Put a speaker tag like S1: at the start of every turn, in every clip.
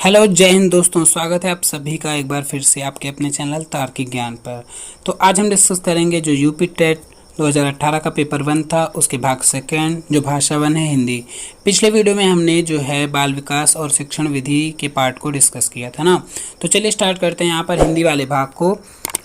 S1: Hello जय हिंद दोस्तों, स्वागत है आप सभी का एक बार फिर से आपके अपने चैनल तार्किक ज्ञान पर। तो आज हम डिस्कस करेंगे जो यूपी टेट 2018 का पेपर 1 था उसके भाग सेकंड जो भाषा 1 है हिंदी। पिछले वीडियो में हमने जो है बाल विकास और शिक्षण विधि के पार्ट को डिस्कस किया था ना। तो चलिए स्टार्ट करते हैं यहाँ पर हिंदी वाले भाग को।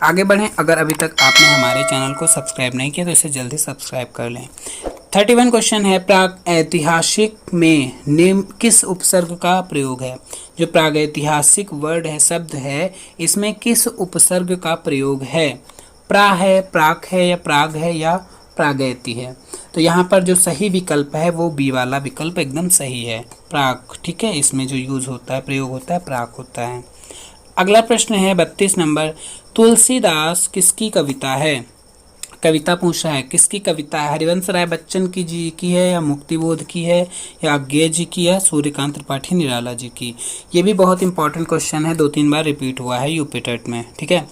S1: आगे बढ़ें, अगर अभी तक आपने हमारे चैनल को सब्सक्राइब नहीं किया तो इसे जल्दी सब्सक्राइब कर लें। 31 क्वेश्चन है, प्राग ऐतिहासिक में निम्न किस उपसर्ग का प्रयोग है। जो प्रागैतिहासिक वर्ड है, शब्द है, इसमें किस उपसर्ग का प्रयोग है। प्रा है, प्राक है या प्राग है या प्रागैति है। तो यहाँ पर जो सही विकल्प है वो बी वाला विकल्प एकदम सही है, प्राग। ठीक है, इसमें जो यूज होता है, प्रयोग होता है, प्राग होता है। अगला प्रश्न है 32 नंबर, तुलसीदास किसकी कविता है। कविता पूछा है, किसकी कविता है। हरिवंश राय बच्चन की जी की है या मुक्तिबोध की है या अज्ञेय जी की है, सूर्यकांत त्रिपाठी निराला जी की। ये भी बहुत इंपॉर्टेंट क्वेश्चन है, 2-3 बार रिपीट हुआ है यूपी टेट में। ठीक है,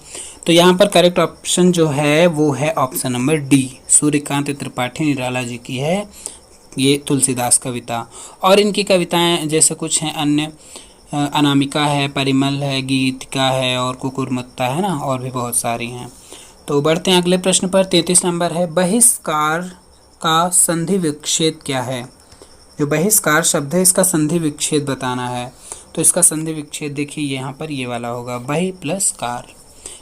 S1: तो यहाँ पर करेक्ट ऑप्शन जो है वो है option number D, Suryakant Tripathi Nirala ji की है ये तुलसीदास कविता। और इनकी कविताएं जैसे कुछ हैं अन्य, अनामिका है, परिमल है, गीतिका है और कुकुरमुत्ता है ना, और भी बहुत सारी हैं। तो बढ़ते हैं अगले प्रश्न पर। 33 नंबर है, बहिष्कार का संधि विच्छेद क्या है। जो बहिष्कार शब्द है इसका संधि विच्छेद बताना है। तो इसका संधि विच्छेद देखिए यहाँ पर ये वाला होगा, बहि प्लस कार।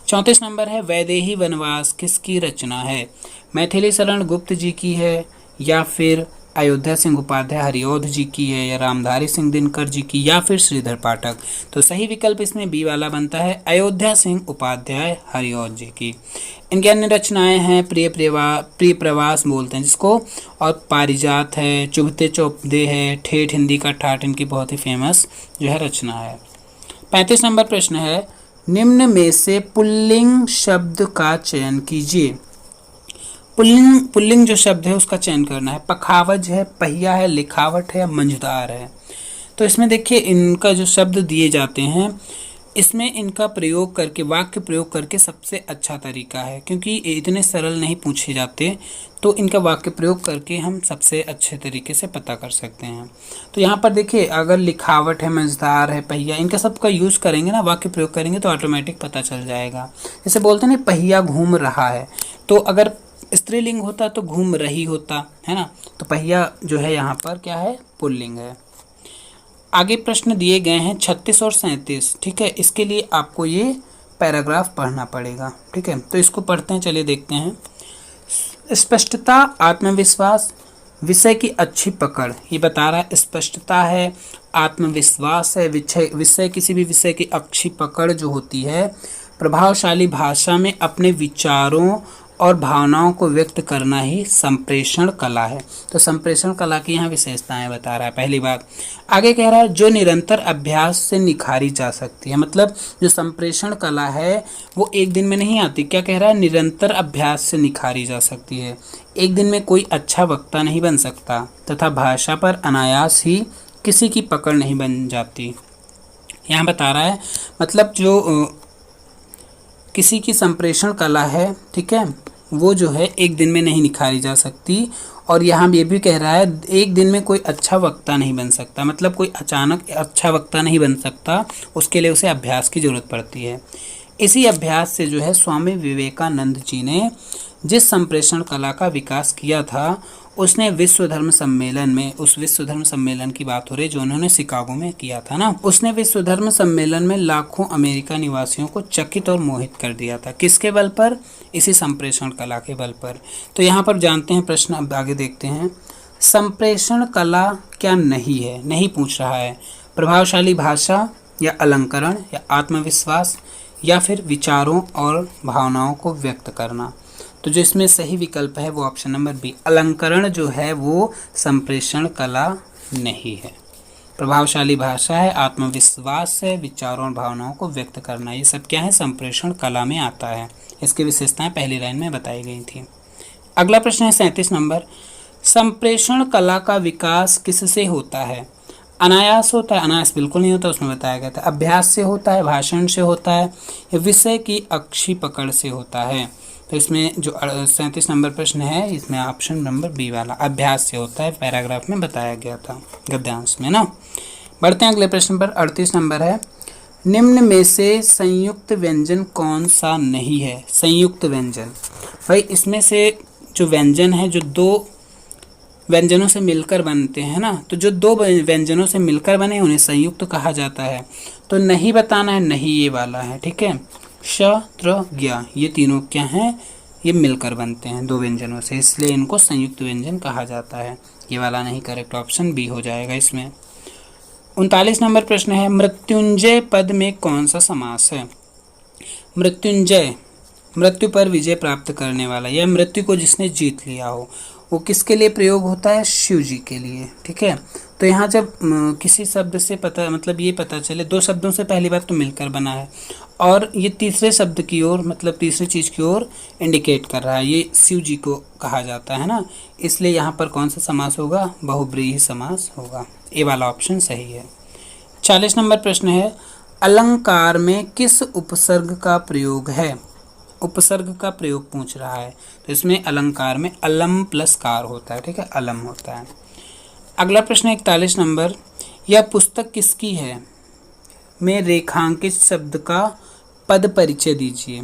S1: 34 नंबर है, वैदेही वनवास किसकी रचना है। मैथिली शरण गुप्त जी की है या फिर अयोध्या सिंह उपाध्याय हरिऔध जी की है या रामधारी सिंह दिनकर जी की या फिर श्रीधर पाठक। तो सही विकल्प इसमें बी वाला बनता है, अयोध्या सिंह उपाध्याय हरिऔध जी की। इनकी अन्य रचनाएं हैं, प्रिय प्रवास बोलते हैं जिसको, और पारिजात है, चुभते चौपदे है, ठेठ हिंदी का ठाठ इनकी बहुत ही फेमस जो है रचना है। 35 नंबर प्रश्न है, निम्न में से पुल्लिंग शब्द का चयन कीजिए। पुल्लिंग जो शब्द है उसका चयन करना है। पखावज है, पहिया है, लिखावट है या मंझदार है। तो इसमें देखिए इनका जो शब्द दिए जाते हैं इसमें इनका प्रयोग करके, वाक्य प्रयोग करके सबसे अच्छा तरीका है, क्योंकि इतने सरल नहीं पूछे जाते। तो इनका वाक्य प्रयोग करके हम सबसे अच्छे तरीके से पता कर सकते हैं। तो यहाँ पर देखिए अगर लिखावट है, मझदार है, पहिया, इनका सबका यूज़ करेंगे ना, वाक्य प्रयोग करेंगे तो ऑटोमेटिक पता चल जाएगा। जैसे बोलते हैं ना, पहिया घूम रहा है, तो अगर स्त्रीलिंग होता तो घूम रही होता है ना। तो पहिया जो है यहाँ पर क्या है, पुल्लिंग है। आगे प्रश्न दिए गए हैं 36 और 37। ठीक है, इसके लिए आपको ये पैराग्राफ पढ़ना पड़ेगा। ठीक है, तो इसको पढ़ते हैं, चलिए देखते हैं। स्पष्टता, आत्मविश्वास, विषय की अच्छी पकड़, ये बता रहा है। स्पष्टता है, आत्मविश्वास है, विषय किसी भी विषय की अच्छी पकड़ जो होती है। प्रभावशाली भाषा में अपने विचारों और भावनाओं को व्यक्त करना ही संप्रेषण कला है। तो संप्रेषण कला की यहाँ विशेषताएं बता रहा है, पहली बात। आगे कह रहा है जो निरंतर अभ्यास से निखारी जा सकती है। मतलब जो संप्रेषण कला है वो एक दिन में नहीं आती। क्या कह रहा है, निरंतर अभ्यास से निखारी जा सकती है। एक दिन में कोई अच्छा वक्ता नहीं बन सकता तथा भाषा पर अनायास ही किसी की पकड़ नहीं बन जाती। यहाँ बता रहा है मतलब जो किसी की संप्रेषण कला है, ठीक है, वो जो है एक दिन में नहीं निखारी जा सकती। और यहाँ ये भी कह रहा है एक दिन में कोई अच्छा वक्ता नहीं बन सकता। मतलब कोई अचानक अच्छा वक्ता नहीं बन सकता, उसके लिए उसे अभ्यास की ज़रूरत पड़ती है। इसी अभ्यास से जो है स्वामी विवेकानंद जी ने जिस संप्रेषण कला का विकास किया था उसने विश्व धर्म सम्मेलन में, उस विश्व धर्म सम्मेलन की बात हो रही जो उन्होंने शिकागो में किया था ना, उसने विश्व धर्म सम्मेलन में लाखों अमेरिका निवासियों को चकित और मोहित कर दिया था। किसके बल पर, इसी संप्रेषण कला के बल पर। तो यहाँ पर जानते हैं प्रश्न, अब आगे देखते हैं। संप्रेषण कला क्या नहीं है, नहीं पूछ रहा है। प्रभावशाली भाषा या अलंकरण या आत्मविश्वास या फिर विचारों और भावनाओं को व्यक्त करना। तो जो इसमें सही विकल्प है वो ऑप्शन नंबर बी, अलंकरण जो है वो संप्रेषण कला नहीं है। प्रभावशाली भाषा है, आत्मविश्वास है, विचारों और भावनाओं को व्यक्त करना, ये सब क्या है, संप्रेषण कला में आता है। इसकी विशेषताएं पहली लाइन में बताई गई थी। अगला प्रश्न है 37 नंबर, संप्रेषण कला का विकास किससे होता है। अनायास होता है, अनायास बिल्कुल नहीं होता, उसमें बताया गया था। अभ्यास से होता है, भाषण से होता है, या विषय की अच्छी पकड़ से होता है। तो इसमें जो 37 नंबर प्रश्न है इसमें ऑप्शन नंबर बी वाला, अभ्यास से होता है, पैराग्राफ में बताया गया था गद्यांश में ना। बढ़ते हैं अगले प्रश्न पर। 38 नंबर है, निम्न में से संयुक्त व्यंजन कौन सा नहीं है? संयुक्त व्यंजन, भाई इसमें से जो व्यंजन है जो दो व्यंजनों से मिलकर बनते हैं ना, तो जो दो व्यंजनों से मिलकर बने उन्हें संयुक्त कहा जाता है। तो नहीं बताना है, नहीं ये वाला है, ठीक है। श त्र ज्ञ ये तीनों क्या हैं? ये मिलकर बनते हैं दो व्यंजनों से, इसलिए इनको संयुक्त व्यंजन कहा जाता है। ये वाला नहीं, करेक्ट ऑप्शन बी हो जाएगा इसमें। 39 नंबर प्रश्न है, मृत्युंजय पद में कौन सा समास है? मृत्युंजय, मृत्यु पर विजय प्राप्त करने वाला, या मृत्यु को जिसने जीत लिया हो, वो किसके लिए प्रयोग होता है? शिव जी के लिए, ठीक है। तो यहाँ जब किसी शब्द से पता मतलब ये पता चले, दो शब्दों से पहली बार तो मिलकर बना है और ये तीसरे शब्द की ओर मतलब तीसरी चीज़ की ओर इंडिकेट कर रहा है, ये शिव जी को कहा जाता है ना, इसलिए यहाँ पर कौन सा समास होगा? बहुब्रीहि समास होगा। ए वाला ऑप्शन सही है। 40 नंबर प्रश्न है, अलंकार में किस उपसर्ग का प्रयोग है? उपसर्ग का प्रयोग पूछ रहा है, तो इसमें अलंकार में अलम प्लस कार होता है, ठीक है, अलम होता है। अगला प्रश्न 41 नंबर, यह पुस्तक किसकी है? में रेखांकित शब्द का पद परिचय दीजिए।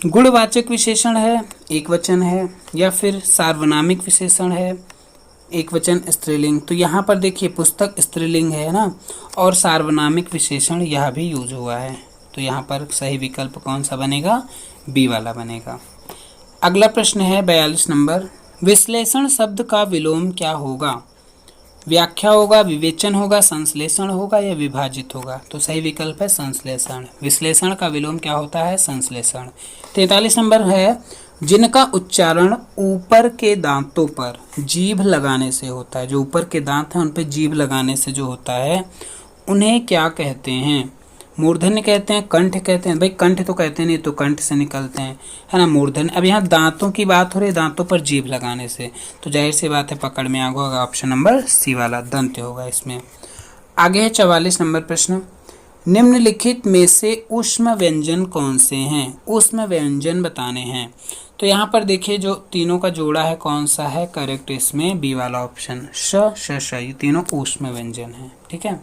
S1: गुणवाचक विशेषण है, एक वचन है, या फिर सार्वनामिक विशेषण है, एक वचन स्त्रीलिंग। तो यहाँ पर देखिए पुस्तक स्त्रीलिंग है ना, और सार्वनामिक विशेषण यह भी यूज हुआ है, तो यहाँ पर सही विकल्प कौन सा बनेगा? बी वाला बनेगा। अगला प्रश्न है 42 नंबर, विश्लेषण शब्द का विलोम क्या होगा? व्याख्या होगा, विवेचन होगा, संश्लेषण होगा, या विभाजित होगा? तो सही विकल्प है संश्लेषण। विश्लेषण का विलोम क्या होता है? संश्लेषण। 43 नंबर है, जिनका उच्चारण ऊपर के दांतों पर जीभ लगाने से होता है, जो ऊपर के दांत हैं उन पर जीभ लगाने से जो होता है, उन्हें क्या कहते हैं? मूर्धन्य कहते हैं, कंठ कहते हैं। भाई कंठ तो कहते नहीं, तो कंठ से निकलते हैं, है ना, मूर्धन्य। अब यहाँ दांतों की बात हो रही है, दांतों पर जीभ लगाने से, तो जाहिर सी बात है पकड़ में आगे होगा ऑप्शन नंबर सी वाला, दंत होगा इसमें। आगे है 44 नंबर प्रश्न, निम्नलिखित में से ऊष्म व्यंजन कौन से हैं? ऊष्म व्यंजन बताने हैं। तो यहाँ पर देखिए जो तीनों का जोड़ा है कौन सा है? करेक्ट इसमें बी वाला ऑप्शन, श श श, ये तीनों ऊष्म व्यंजन हैं, ठीक है।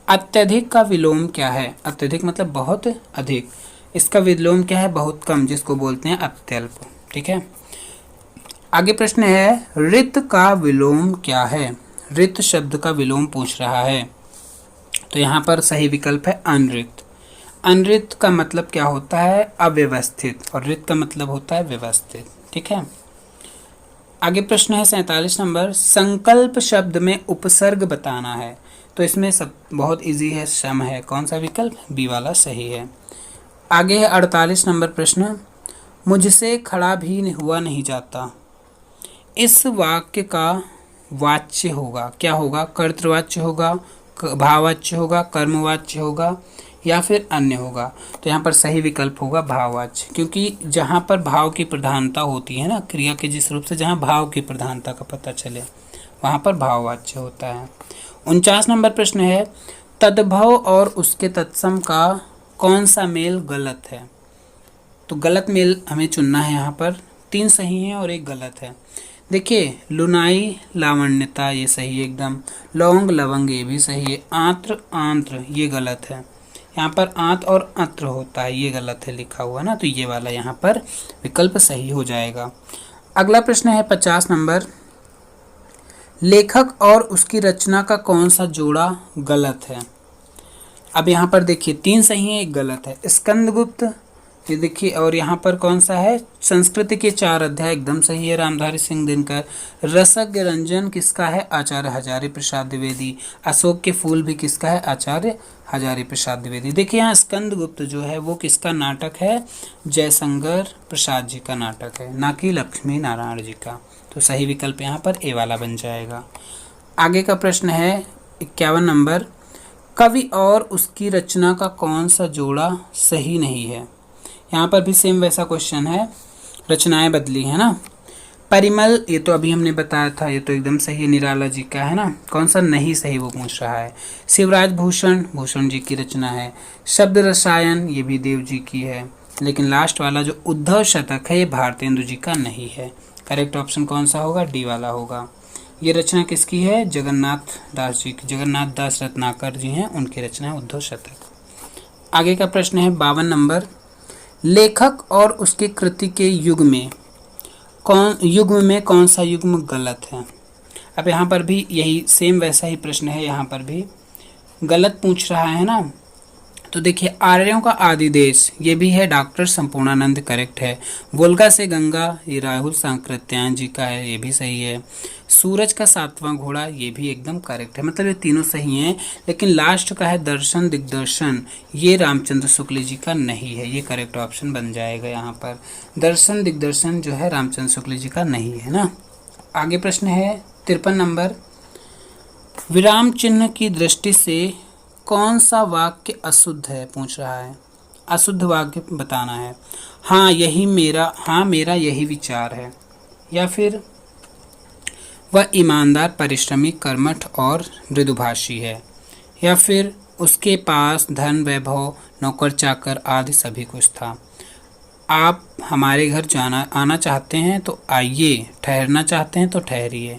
S1: अत्यधिक का विलोम क्या है? अत्यधिक मतलब बहुत अधिक, इसका विलोम क्या है? बहुत कम, जिसको बोलते हैं अत्यल्प, ठीक है। आगे प्रश्न है, ऋत का विलोम क्या है? ऋत शब्द का विलोम पूछ रहा है, तो यहाँ पर सही विकल्प है अनृत। अनृत का मतलब क्या होता है? अव्यवस्थित, और ऋत का मतलब होता है व्यवस्थित, ठीक है। आगे प्रश्न है 47 नंबर, संकल्प शब्द में उपसर्ग बताना है। तो इसमें सब बहुत इजी है, सम है, कौन सा विकल्प? बी वाला सही है। आगे है 48 नंबर प्रश्न, मुझसे खड़ा भी हुआ नहीं जाता। इस वाक्य का वाच्य होगा, क्या होगा? कर्तृवाच्य होगा, भाववाच्य होगा, कर्मवाच्य होगा, या फिर अन्य होगा? तो यहाँ पर सही विकल्प होगा भाववाच्य, क्योंकि जहाँ पर भाव की प्रधानता होती है ना, क्रिया के जिस रूप से जहाँ भाव की प्रधानता का पता चले वहाँ पर भाववाच्य होता है। 49 नंबर प्रश्न है, तद्भव और उसके तत्सम का कौन सा मेल गलत है? तो गलत मेल हमें चुनना है, यहाँ पर 3 सही हैं और 1 गलत है। देखिए लुनाई लावण्यता ये सही है एकदम, लौंग लवंग ये भी सही है, आंत्र आंत्र ये गलत है, यहाँ पर आंत और अत्र होता है, ये गलत है लिखा हुआ ना, तो ये वाला यहाँ पर विकल्प सही हो जाएगा। अगला प्रश्न है 50 नंबर, लेखक और उसकी रचना का कौन सा जोड़ा गलत है? अब यहाँ पर देखिए 3 सही है, 1 गलत है। स्कंदगुप्त ये देखिए, और यहाँ पर कौन सा है? संस्कृत के 4 अध्याय एकदम सही है, रामधारी सिंह दिनकर। रसज्ञ रंजन किसका है? आचार्य हजारी प्रसाद द्विवेदी। अशोक के फूल भी किसका है? आचार्य हजारी प्रसाद द्विवेदी। देखिए यहाँ स्कंदगुप्त जो है वो किसका नाटक है? जयशंकर प्रसाद जी का नाटक है, ना कि लक्ष्मी नारायण जी का। तो सही विकल्प यहाँ पर ए वाला बन जाएगा। आगे का प्रश्न है 51 नंबर, कवि और उसकी रचना का कौन सा जोड़ा सही नहीं है? यहाँ पर भी सेम वैसा क्वेश्चन है, रचनाएं बदली है ना। परिमल ये तो अभी हमने बताया था, ये तो एकदम सही है, निराला जी का है ना। कौन सा नहीं सही वो पूछ रहा है। शिवराज भूषण, भूषण जी की रचना है। शब्द रसायन ये भी देव जी की है, लेकिन लास्ट वाला जो उद्धव शतक है ये भारतेंदु जी का नहीं है। करेक्ट ऑप्शन कौन सा होगा? डी वाला होगा। ये रचना किसकी है? जगन्नाथ दास जी की। जगन्नाथ दास रत्नाकर जी हैं, उनकी रचना है उद्धव शतक। आगे का प्रश्न है 52 नंबर, लेखक और उसके कृति के युग्म में कौन सा युग्म गलत है? अब यहाँ पर भी यही सेम वैसा ही प्रश्न है, यहाँ पर भी गलत पूछ रहा है ना। तो देखिए, आर्यों का आदि देश, ये भी है डॉक्टर संपूर्णानंद, करेक्ट है। वोल्गा से गंगा, ये राहुल सांकृत्यायन जी का है, ये भी सही है। सूरज का सातवां घोड़ा, ये भी एकदम करेक्ट है, मतलब ये तीनों सही हैं। लेकिन लास्ट का है दर्शन दिग्दर्शन, ये रामचंद्र शुक्ल जी का नहीं है, ये करेक्ट ऑप्शन बन जाएगा यहाँ पर। दर्शन दिग्दर्शन जो है रामचंद्र शुक्ल जी का नहीं है ना। आगे प्रश्न है 53 नंबर, विराम चिन्ह की दृष्टि से कौन सा वाक्य अशुद्ध है? पूछ रहा है, अशुद्ध वाक्य बताना है। हाँ मेरा यही विचार है, या फिर वह ईमानदार, परिश्रमी, कर्मठ और मृदुभाषी है, या फिर उसके पास धन, वैभव, नौकर चाकर आदि सभी कुछ था। आप हमारे घर आना चाहते हैं तो आइए, ठहरना चाहते हैं तो ठहरिए।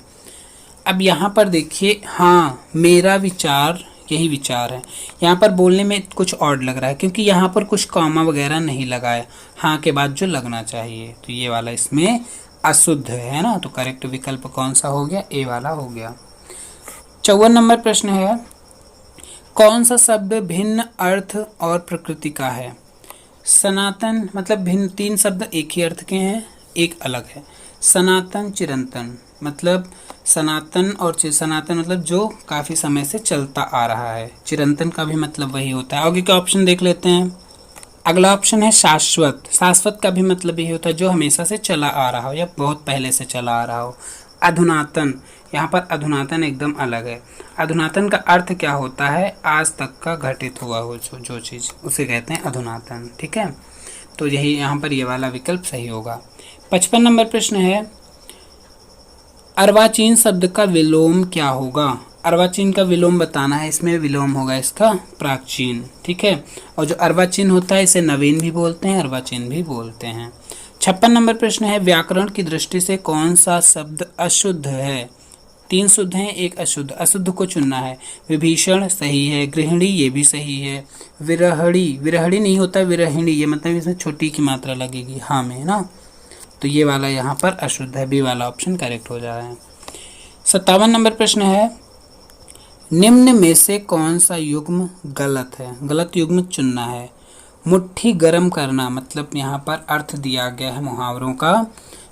S1: अब यहाँ पर देखिए, हाँ मेरा विचार यही विचार है, यहाँ पर बोलने में कुछ और लग रहा है, क्योंकि यहाँ पर कुछ कॉमा वगैरह नहीं लगा है हाँ के बाद जो लगना चाहिए, तो ये वाला इसमें अशुद्ध है ना। तो करेक्ट विकल्प कौन सा हो गया? ए वाला हो गया। 54 नंबर प्रश्न है, कौन सा शब्द भिन्न अर्थ और प्रकृति का है? सनातन मतलब भिन्न, तीन शब्द एक ही अर्थ के हैं, एक अलग है। सनातन, चिरंतन, मतलब सनातन और सनातन मतलब जो काफ़ी समय से चलता आ रहा है, चिरंतन का भी मतलब वही होता है। आगे का ऑप्शन देख लेते हैं। अगला ऑप्शन है शाश्वत। शाश्वत का भी मतलब यही होता है जो हमेशा से चला आ रहा हो या बहुत पहले से चला आ रहा हो। अधुनातन, यहाँ पर अधुनातन एकदम अलग है। अधुनातन का अर्थ क्या होता है? आज तक का घटित हुआ हो जो चीज़, उसे कहते हैं अधुनातन। ठीक है, तो यही यहाँ पर ये वाला विकल्प सही होगा। 55 नंबर प्रश्न है, अर्वाचीन शब्द का विलोम क्या होगा? अर्वाचीन का विलोम बताना है, इसमें विलोम होगा इसका प्राचीन। ठीक है, और जो अर्वाचीन होता है इसे नवीन भी बोलते हैं, अर्वाचीन भी बोलते हैं। 56 नंबर प्रश्न है, व्याकरण की दृष्टि से कौन सा शब्द अशुद्ध है? 3 शुद्ध हैं, 1 अशुद्ध। अशुद्ध को चुनना है। विभीषण सही है, गृहिणी ये भी सही है, विरहड़ी नहीं होता, विरहिणी, ये मतलब इसमें छोटी की मात्रा लगेगी हाँ में ना, तो ये वाला यहाँ पर अशुद्ध है, बी वाला ऑप्शन करेक्ट हो जा रहा है। 57 नंबर प्रश्न है, निम्न में से कौन सा युग्म गलत है? गलत युग्म चुनना है। मुट्ठी गरम करना, मतलब यहाँ पर अर्थ दिया गया है मुहावरों का।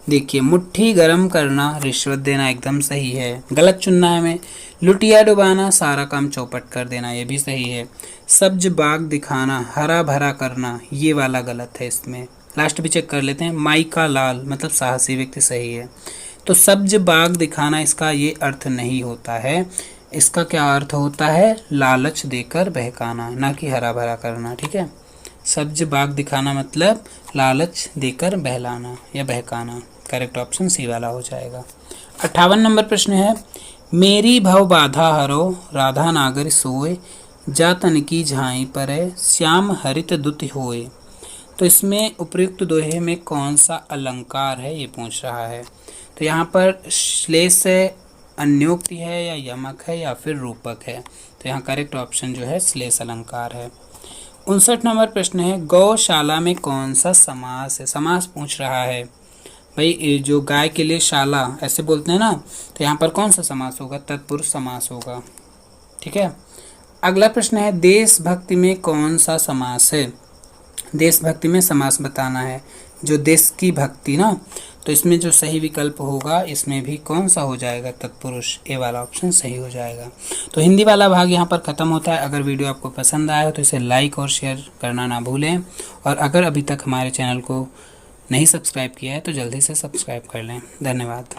S1: देखिए, मुट्ठी गरम करना, रिश्वत देना एकदम सही है, गलत चुनना है हमें। लुटिया डुबाना, सारा काम चौपट कर देना, ये भी सही है। सब्ज बाग दिखाना, हरा भरा करना, ये वाला गलत है इसमें। लास्ट भी चेक कर लेते हैं। माई का लाल मतलब साहसी व्यक्ति, सही है। तो सब्ज बाग दिखाना, इसका ये अर्थ नहीं होता है। इसका क्या अर्थ होता है? लालच देकर बहकाना, ना कि हरा भरा करना। ठीक है, सब्ज बाग दिखाना मतलब लालच देकर बहलाना या बहकाना। करेक्ट ऑप्शन सी वाला हो जाएगा। 58 नंबर प्रश्न है, मेरी भव बाधा हरो, राधा नागर सोए, जा तन की झाई परे, श्याम हरित दुति होए। तो इसमें उपयुक्त दोहे में कौन सा अलंकार है, ये पूछ रहा है। तो यहाँ पर श्लेष है, अन्योक्ति है, या यमक है, या फिर रूपक है। तो यहाँ करेक्ट ऑप्शन जो है श्लेष अलंकार है। 59 नंबर प्रश्न है, गौशाला में कौन सा समास है? समास पूछ रहा है भाई, जो गाय के लिए शाला ऐसे बोलते हैं ना, तो यहाँ पर कौन सा समास होगा? तत्पुरुष समास होगा। ठीक है, अगला प्रश्न है, देशभक्ति में कौन सा समास है? देशभक्ति में समास बताना है, जो देश की भक्ति ना, तो इसमें जो सही विकल्प होगा इसमें भी कौन सा हो जाएगा? तत्पुरुष, ए वाला ऑप्शन सही हो जाएगा। तो हिंदी वाला भाग यहाँ पर ख़त्म होता है। अगर वीडियो आपको पसंद आया हो तो इसे लाइक और शेयर करना ना भूलें, और अगर अभी तक हमारे चैनल को नहीं सब्सक्राइब किया है तो जल्दी से सब्सक्राइब कर लें। धन्यवाद।